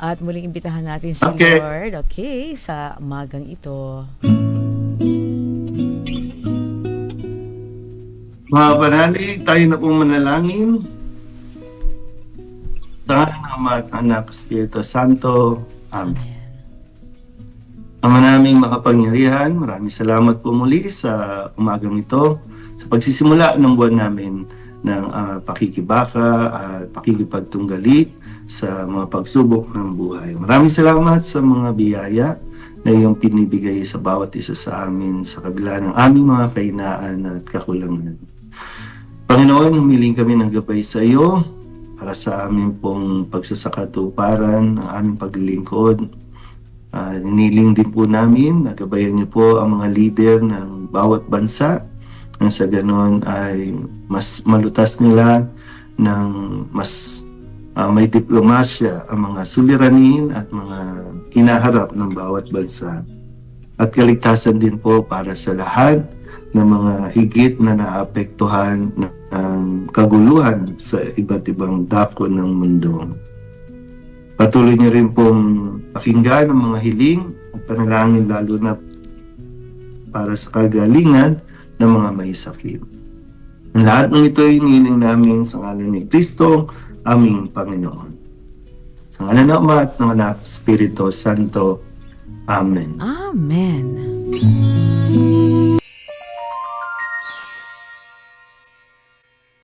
At muling imbitahan natin si Okay. Lord, okay, sa umagang ito. Mga pananalig, tayo na pong manalangin. Sa ngalan ng Ama at Anak, Espiritu Santo. Amen. Amen. Ama naming makapangyarihan, maraming salamat po muli sa umagang ito, sa pagsisimula ng buwan namin ng pakikibaka at pakikipagtunggali sa mga pagsubok ng buhay. Maraming salamat sa mga biyaya na iyong pinibigay sa bawat isa sa amin sa kabila ng aming mga kahinaan at kakulangan. Panginoon, humiling kami ng gabay sa iyo para sa aming pong pagsasakatuparan, ng aming paglilingkod. Niniling din po namin, nagabayan niyo po ang mga leader ng bawat bansa nang sa ganon ay mas malutas nila ng mas may diplomasya ang mga suliranin at mga hinaharap ng bawat bansa. At kaligtasan din po para sa lahat ng mga higit na naapektuhan ng kaguluhan sa iba't ibang dako ng mundo. Patuloy niyo rin pong pakinggan ang mga hiling at panalangin lalo na para sa kagalingan ng mga may sakit. Ang lahat ng ito ay hinihiling namin sa ngalan ni Kristo, aming Panginoon. Sa ngalan ng Ama at ng Anak, Espiritu Santo. Amen. Amen.